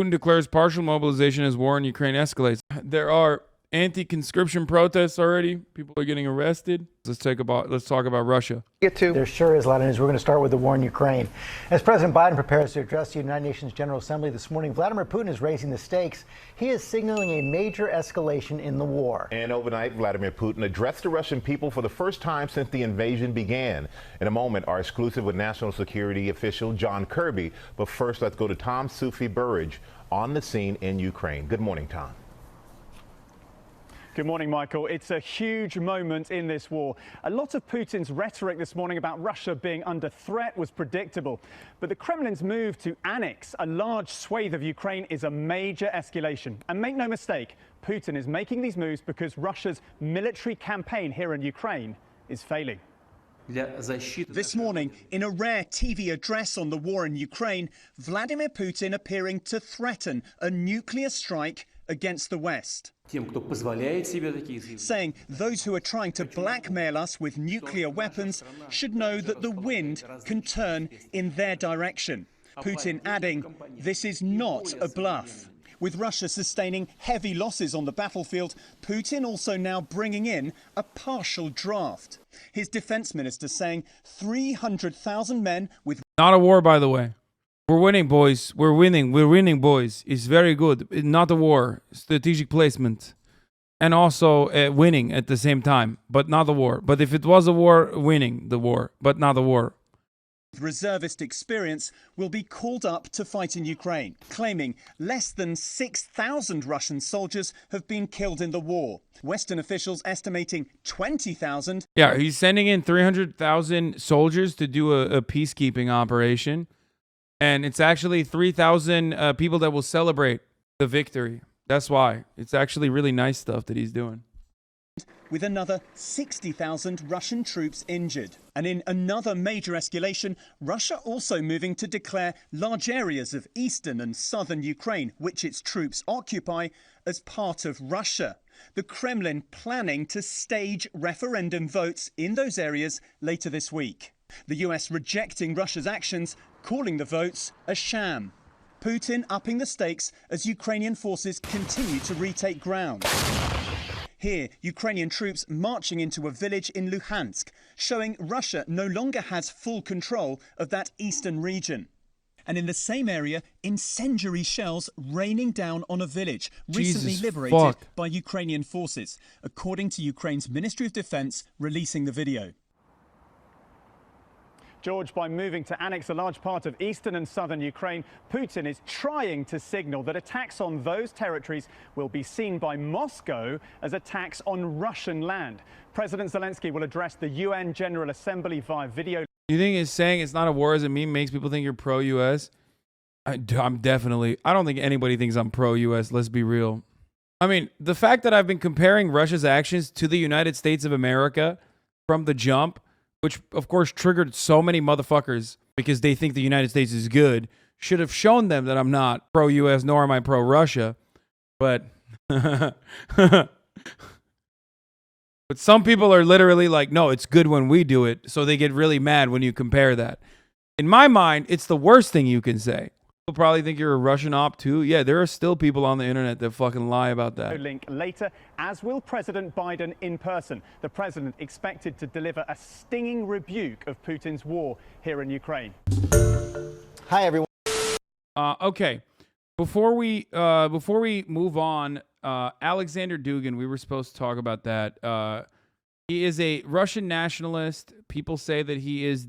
Putin declares partial mobilization as war in Ukraine escalates. There are anti-conscription protests already. People are getting arrested. Let's talk about Russia. There sure is a lot of news. We're going to start with the war in Ukraine. As President Biden prepares to address the United Nations General Assembly this morning, Vladimir Putin is raising the stakes. He is signaling a major escalation in the war. And overnight, Vladimir Putin addressed the Russian people for the first time since the invasion began. In a moment, our exclusive with National Security official John Kirby. But first, let's go to Tom Sufi Burridge on the scene in Ukraine. Good morning, Tom. Good morning, Michael. It's a huge moment in this war. A lot of Putin's rhetoric this morning about Russia being under threat was predictable. But the Kremlin's move to annex a large swathe of Ukraine is a major escalation. And make no mistake, Putin is making these moves because Russia's military campaign here in Ukraine is failing. This morning, in a rare TV address on the war in Ukraine, Vladimir Putin appearing to threaten a nuclear strike against the West. Saying those who are trying to blackmail us with nuclear weapons should know that the wind can turn in their direction. Putin adding, this is not a bluff. With Russia sustaining heavy losses on the battlefield, Putin also now bringing in a partial draft. His defense minister saying 300,000 men with... Not a war, by the way. We're winning, boys. We're winning. We're winning, boys. It's very good. Not a war. Strategic placement. And also winning at the same time, but not a war. But if it was a war, winning the war, but not a war. Reservist experience will be called up to fight in Ukraine, claiming less than 6,000 Russian soldiers have been killed in the war. Western officials estimating 20,000. Yeah, he's sending in 300,000 soldiers to do a peacekeeping operation. And it's actually 3,000 people that will celebrate the victory. That's why. It's actually really nice stuff that he's doing. With another 60,000 Russian troops injured. And in another major escalation, Russia also moving to declare large areas of eastern and southern Ukraine, which its troops occupy, as part of Russia. The Kremlin planning to stage referendum votes in those areas later this week. The US rejecting Russia's actions, calling the votes a sham. Putin upping the stakes as Ukrainian forces continue to retake ground. Here, Ukrainian troops marching into a village in Luhansk, showing Russia no longer has full control of that eastern region. And in the same area, incendiary shells raining down on a village recently liberated by Ukrainian forces, according to Ukraine's Ministry of Defense releasing the video. George, by moving to annex a large part of eastern and southern Ukraine, Putin is trying to signal that attacks on those territories will be seen by Moscow as attacks on Russian land. President Zelensky will address the UN General Assembly via video. You think it's saying it's not a war as a meme makes people think you're pro-US? I'm definitely... I don't think anybody thinks I'm pro-US, let's be real. I mean, the fact that I've been comparing Russia's actions to the United States of America from the jump, which of course triggered so many motherfuckers because they think the United States is good, should have shown them that I'm not pro-US nor am I pro-Russia. But but some people are literally like, no, it's good when we do it. So they get really mad when you compare that. In my mind, it's the worst thing you can say. People probably think you're a Russian op too. Yeah, there are still people on the internet that fucking lie about that. Link later, as will President Biden in person. The president expected to deliver a stinging rebuke of Putin's war here in Ukraine. Hi, everyone. Okay. Before we move on, Alexander Dugin, we were supposed to talk about that. He is a Russian nationalist. People say that he is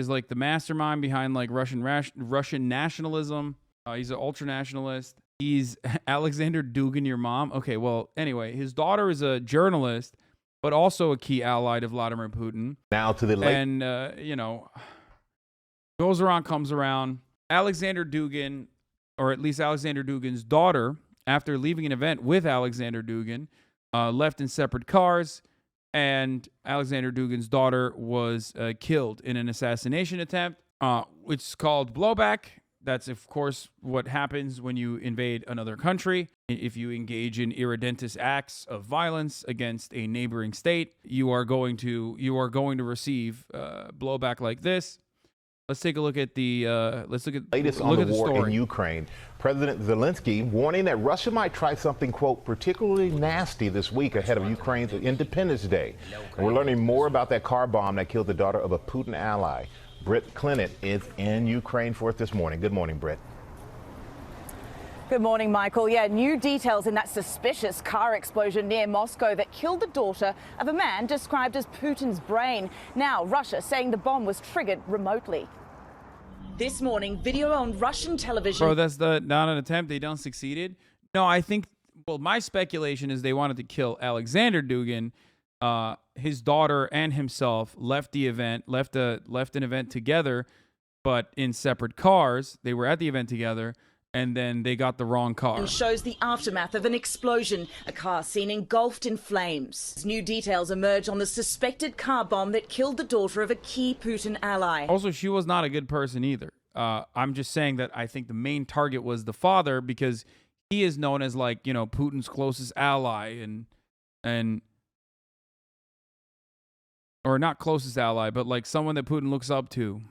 like the mastermind behind like Russian nationalism. He's an ultra nationalist. He's Alexander Dugin, your mom. Okay, well, anyway, his daughter is a journalist, but also a key ally to Vladimir Putin. Now to the late. And you know, goes around, comes around. Alexander Dugin, or at least Alexander Dugin's daughter, after leaving an event with Alexander Dugin, left in separate cars. And Alexander Dugin's daughter was killed in an assassination attempt. It's called blowback. That's, of course, what happens when you invade another country. If you engage in irredentist acts of violence against a neighboring state, you are going to receive blowback like this. Let's take a look at the Latest on the war in Ukraine. President Zelensky warning that Russia might try something, quote, particularly nasty this week ahead of Ukraine's Independence Day. And we're learning more about that car bomb that killed the daughter of a Putin ally. Britt Clinton is in Ukraine for us this morning. Good morning, Britt. Good morning, Michael. Yeah, new details in that suspicious car explosion near Moscow that killed the daughter of a man described as Putin's brain. Now, Russia saying the bomb was triggered remotely. This morning, video on Russian television. Bro, that's not an attempt. They don't succeeded. No, I think, well, my speculation is they wanted to kill Alexander Dugin. His daughter and himself left the event, left an event together, but in separate cars. They were at the event together. And then they got the wrong car. And shows the aftermath of an explosion, a car seen engulfed in flames. New details emerge on the suspected car bomb that killed the daughter of a key Putin ally. Also, she was not a good person either. I'm just saying that I think the main target was the father because he is known as, like, you know, Putin's closest ally and or not closest ally, but like someone that Putin looks up to.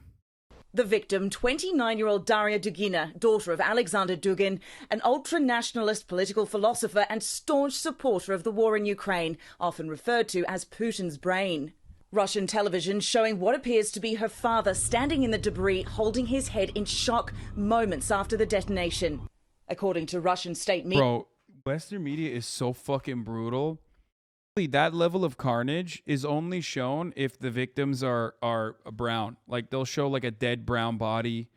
The victim, 29-year-old Daria Dugina, daughter of Alexander Dugin, an ultra-nationalist political philosopher and staunch supporter of the war in Ukraine, often referred to as Putin's brain. Russian television showing what appears to be her father standing in the debris, holding his head in shock moments after the detonation. According to Russian state media... Bro, Western media is so fucking brutal. That level of carnage is only shown if the victims are brown. Like, they'll show like a dead brown body,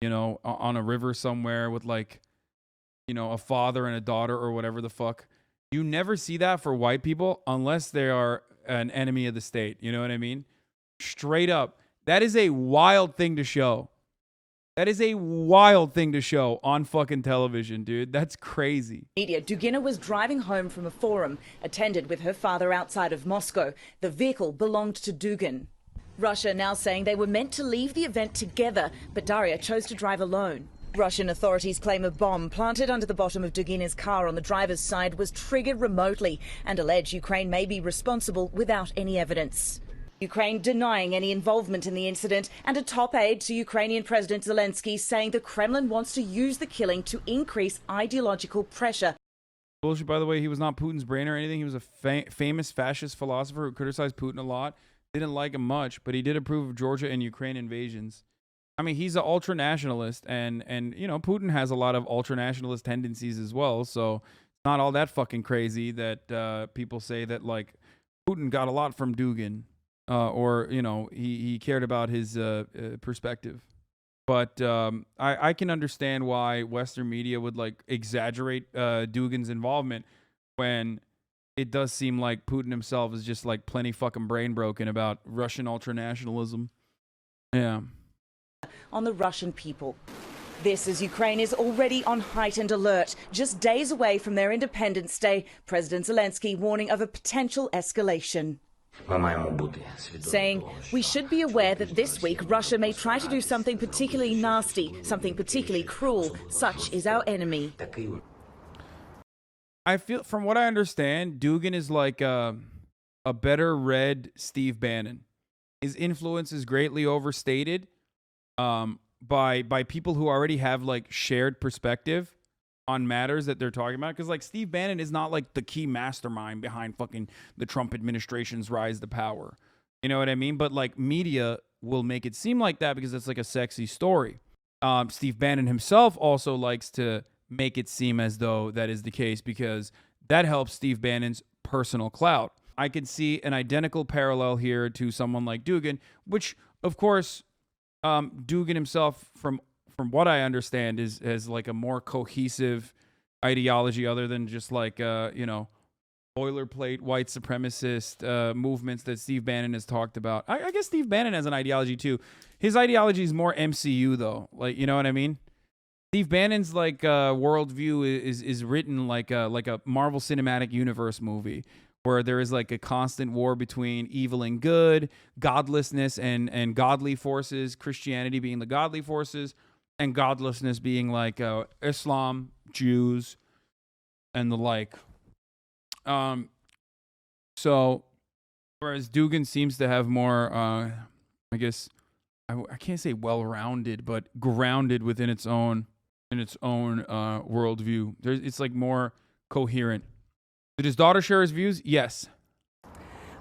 you know, on a river somewhere with, like, you know, a father and a daughter or whatever the fuck. You never see that for white people unless they are an enemy of the state. You know what I mean? Straight up. That is a wild thing to show. That is a wild thing to show on fucking television, dude. That's crazy. Dugina was driving home from a forum, attended with her father outside of Moscow. The vehicle belonged to Dugin. Russia now saying they were meant to leave the event together, but Daria chose to drive alone. Russian authorities claim a bomb planted under the bottom of Dugina's car on the driver's side was triggered remotely and allege Ukraine may be responsible without any evidence. Ukraine denying any involvement in the incident, and a top aide to Ukrainian President Zelensky saying the Kremlin wants to use the killing to increase ideological pressure. Bullshit, by the way, he was not Putin's brain or anything. He was a famous fascist philosopher who criticized Putin a lot. Didn't like him much, but he did approve of Georgia and Ukraine invasions. I mean, he's an ultra-nationalist, and you know, Putin has a lot of ultra-nationalist tendencies as well, so it's not all that fucking crazy that people say that, like, Putin got a lot from Dugin. Or, you know, he cared about his perspective. But I can understand why Western media would, like, exaggerate Dugin's involvement when it does seem like Putin himself is just, like, plenty fucking brain broken about Russian ultranationalism. Yeah. On the Russian people. This as Ukraine is already on heightened alert. Just days away from their Independence Day, President Zelensky warning of a potential escalation. Saying, we should be aware that this week Russia may try to do something particularly nasty, something particularly cruel. Such is our enemy. I feel, from what I understand, Dugin is like a better read Steve Bannon. His influence is greatly overstated by people who already have, like, shared perspective on matters that they're talking about. Because, like, Steve Bannon is not, like, the key mastermind behind fucking the Trump administration's rise to power. You know what I mean? But, like, media will make it seem like that because it's, like, a sexy story. Steve Bannon himself also likes to make it seem as though that is the case because that helps Steve Bannon's personal clout. I could see an identical parallel here to someone like Dugin, which, of course, Dugin himself, from what I understand, has like a more cohesive ideology other than just, like, you know, boilerplate white supremacist movements that Steve Bannon has talked about. I guess Steve Bannon has an ideology too. His ideology is more MCU though. Like, you know what I mean? Steve Bannon's, like, worldview is written like a Marvel Cinematic Universe movie where there is, like, a constant war between evil and good, godlessness and godly forces, Christianity being the godly forces, and godlessness being, like, Islam, Jews, and the like. So, whereas Dugin seems to have more, I guess I can't say well-rounded, but grounded within its own worldview. It's like more coherent. Did his daughter share his views? Yes.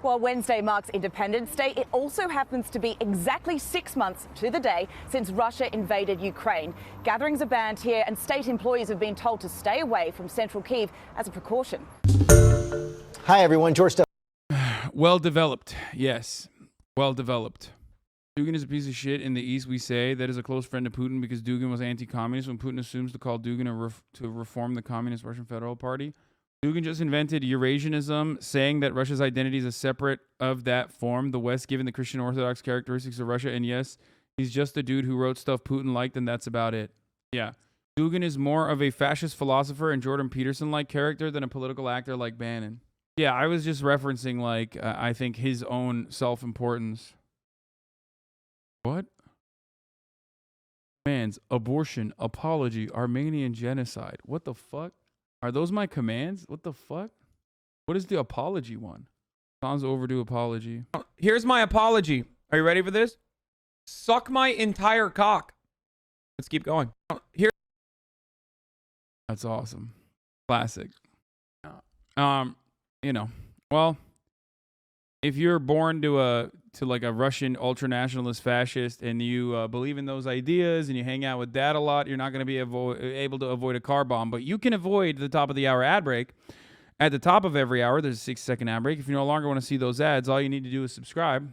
While Wednesday marks Independence Day, it also happens to be exactly 6 months to the day since Russia invaded Ukraine. Gatherings are banned here and state employees have been told to stay away from central Kyiv as a precaution. Hi, everyone. George. Well developed. Yes. Well developed. Dugin is a piece of shit. In the East, we say that is a close friend of Putin because Dugin was anti-communist when Putin assumes to call Dugin to reform the Communist Russian Federal Party. Dugin just invented Eurasianism, saying that Russia's identity is a separate of that form, the West, given the Christian Orthodox characteristics of Russia. And yes, he's just a dude who wrote stuff Putin liked, and that's about it. Yeah. Dugin is more of a fascist philosopher and Jordan Peterson-like character than a political actor like Bannon. Yeah, I was just referencing, like, I think his own self-importance. What? Commands, abortion, apology, Armenian genocide. What the fuck? Are those my commands? What the fuck? What is the apology one? Sounds overdue apology. Here's my apology. Are you ready for this? Suck my entire cock. Let's keep going. Here. That's awesome. Classic. You know, well, if you're born to like a Russian ultranationalist fascist and you believe in those ideas and you hang out with dad a lot, you're not going to be able to avoid a car bomb. But you can avoid the top of the hour ad break. At the top of every hour, there's a 6-second ad break. If you no longer want to see those ads, all you need to do is subscribe.